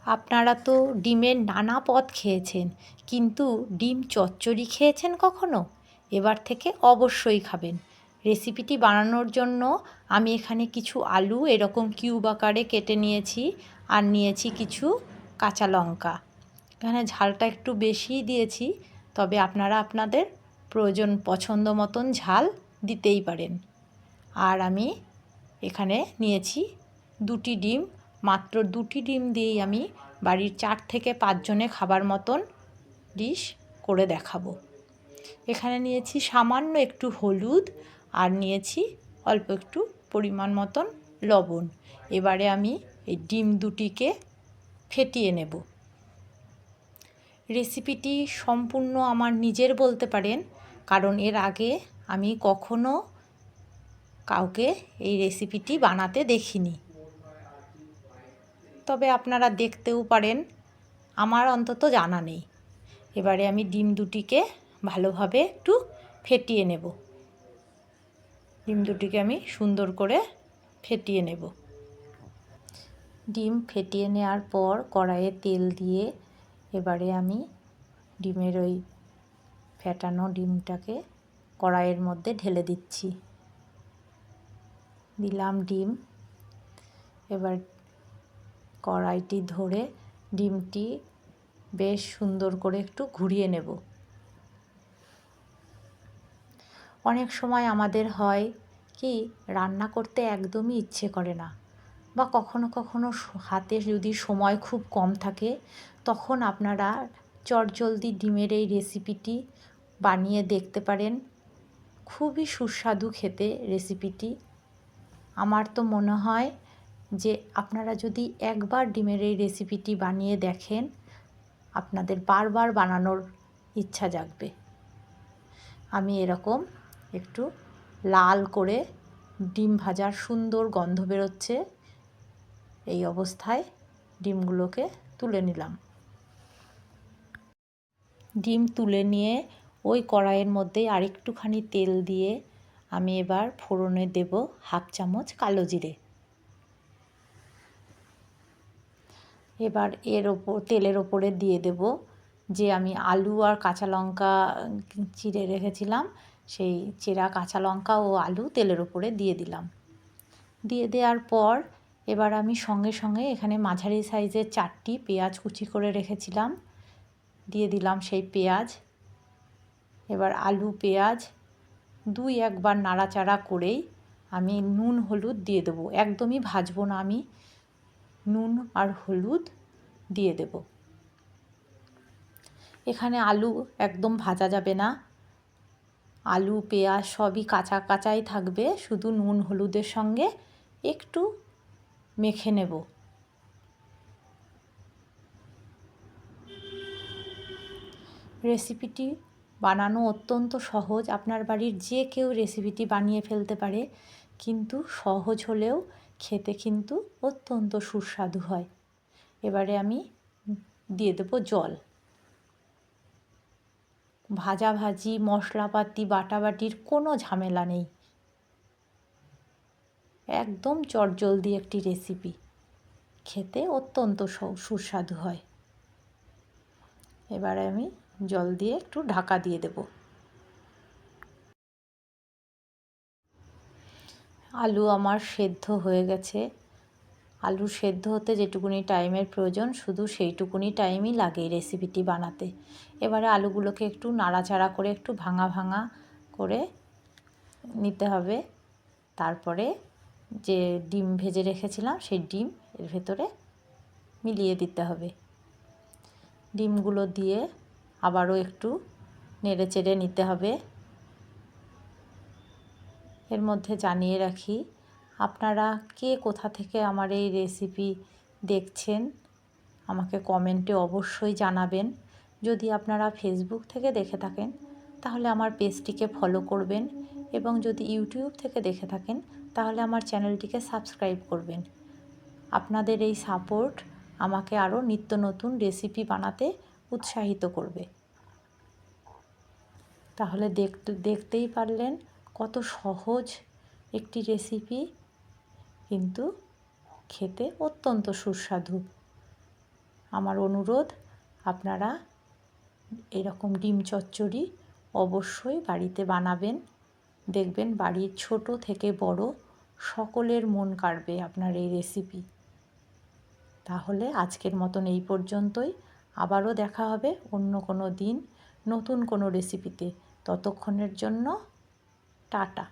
আপনারা তো ডিমের নানা পদ খেয়েছেন, কিন্তু ডিম চচ্চড়ি খেয়েছেন কখনো? এবার থেকে অবশ্যই খাবেন। রেসিপিটি বানানোর জন্য আমি এখানে কিছু আলু এরকম কিউব আকারে কেটে নিয়েছি, আর নিয়েছি কিছু কাঁচা লঙ্কা। এখানে ঝালটা একটু বেশিই দিয়েছি, তবে আপনারা আপনাদের পছন্দ মতন ঝাল দিতেই পারেন। আর আমি এখানে নিয়েছি 2টি ডিম। মাত্র 2টি ডিম দিয়েই আমি বাড়ির 4 থেকে 5 জনে খাবার মতন ডিশ করে দেখাবো। এখানে নিয়েছি সামান্য একটু হলুদ, আর নিয়েছি অল্প একটু পরিমাণ মতন লবণ। এবারে আমি এই ডিম দুটিকে ফেটিয়ে নেব। রেসিপিটি সম্পূর্ণ আমার নিজের বলতে পারেন, কারণ এর আগে আমি কখনো কাউকে এই রেসিপিটি বানাতে দেখিনি। তবে আপনারা দেখতেও পারেন, আমার অন্তত জানা নেই। এবারে আমি ডিম দুটিকে ভালোভাবে একটু ফেটিয়ে নেব। ডিম দুটিকে আমি সুন্দর করে ফেটিয়ে নেব। ডিম ফেটিয়ে নেওয়ার পর কড়াইয়ে তেল দিয়ে এবারে আমি ডিমের ওই ফেটানো ডিমটাকে কড়াইয়ের মধ্যে ঢেলে দিচ্ছি। দিলাম ডিম। এবার কড়াইটি ধরে ডিমটি বেশ সুন্দর করে একটু ঘুরিয়ে নেব। অনেক সময় আমাদের হয় কি, রান্না করতে একদমই ইচ্ছে করে না, বা কখনো কখনো হাতে যদি সময় খুব কম থাকে, তখন আপনারা চটজলদি ডিমের এই রেসিপিটি বানিয়ে দেখতে পারেন। খুবই সুস্বাদু খেতে রেসিপিটি। আমার তো মনে হয় যে আপনারা যদি একবার ডিমের এই রেসিপিটি বানিয়ে দেখেন, আপনাদের বারবার বানানোর ইচ্ছা জাগবে। আমি এরকম একটু লাল করে ডিম ভাজার সুন্দর গন্ধ বেরোচ্ছে, এই অবস্থায় ডিমগুলোকে তুলে নিলাম। ডিম তুলে নিয়ে ওই কড়াইয়ের মধ্যে আরেকটুখানি তেল দিয়ে আমি এবার ফোড়নে দেব 1/2 চামচ কালো জিরে। এবার তেলের ওপরে দিয়ে দেব যে আমি আলু আর কাঁচা লঙ্কা চিড়ে রেখেছিলাম, সেই চেরা কাঁচা লঙ্কা ও আলু তেলের ওপরে দিয়ে দিলাম। দিয়ে দেওয়ার পর এবার আমি সঙ্গে সঙ্গে এখানে মাঝারি সাইজের 4টি পেঁয়াজ কুচি করে রেখেছিলাম, দিয়ে দিলাম সেই পেঁয়াজ। এবার আলু পেঁয়াজ একবার নাড়াচাড়া করেই আমি নুন হলুদ দিয়ে দেবো। একদমই ভাজবো না, আমি নুন আর হলুদ দিয়ে দেব। এখানে আলু একদম ভাজা যাবে না, আলু পেঁয়াজ সবই কাঁচা কাঁচাই থাকবে, শুধু নুন হলুদের সঙ্গে একটু মেখে নেব। রেসিপিটি বানানো অত্যন্ত সহজ, আপনার বাড়ির যে কেউ রেসিপিটি বানিয়ে ফেলতে পারে, কিন্তু সহজ হলেও খেতে কিন্তু অত্যন্ত সুস্বাদু হয়। এবারে আমি দিয়ে দেবো জল। ভাজাভাজি মশলাপাতি বাটাবাটির কোনো ঝামেলা নেই, একদম চটজলদি একটি রেসিপি, খেতে অত্যন্ত সুস্বাদু হয়। এবারে আমি জল দিয়ে একটু ঢাকা দিয়ে দেব। আলু আমার সেদ্ধ হয়ে গেছে। আলু সেদ্ধ হতে যেটুকুনি টাইমের প্রয়োজন, শুধু সেইটুকুনি টাইমই লাগে এই রেসিপিটি বানাতে। এবারে আলুগুলোকে একটু নাড়াচাড়া করে একটু ভাঙা ভাঙা করে নিতে হবে। তারপরে যে ডিম ভেজে রেখেছিলাম সেই ডিম এর ভেতরে মিলিয়ে দিতে হবে। ডিমগুলো দিয়ে আবারও একটু নেড়ে চেড়ে নিতে হবে। এর মধ্যে জানিয়ে রাখি, আপনারা কে কোথা থেকে আমার এই রেসিপি দেখছেন আমাকে কমেন্টে অবশ্যই জানাবেন। যদি আপনারা ফেসবুক থেকে দেখে থাকেন তাহলে আমার পেজটিকে ফলো করবেন, এবং যদি ইউটিউব থেকে দেখে থাকেন তাহলে আমার চ্যানেলটিকে সাবস্ক্রাইব করবেন। আপনাদের এই সাপোর্ট আমাকে আরও নিত্য নতুন রেসিপি বানাতে উৎসাহিত করবে। তাহলে দেখতেই পারলেন কত সহজ একটি রেসিপি, কিন্তু খেতে অত্যন্ত সুস্বাদু। আমার অনুরোধ, আপনারা এরকম ডিম চচ্চড়ি অবশ্যই বাড়িতে বানাবেন। দেখবেন বাড়ির ছোট থেকে বড় সকলের মন কাড়বে আপনার এই রেসিপি। তাহলে আজকের মতন এই পর্যন্তই। আবারও দেখা হবে অন্য কোনো দিন নতুন কোনো রেসিপিতে। ততক্ষণের জন্য টাটা।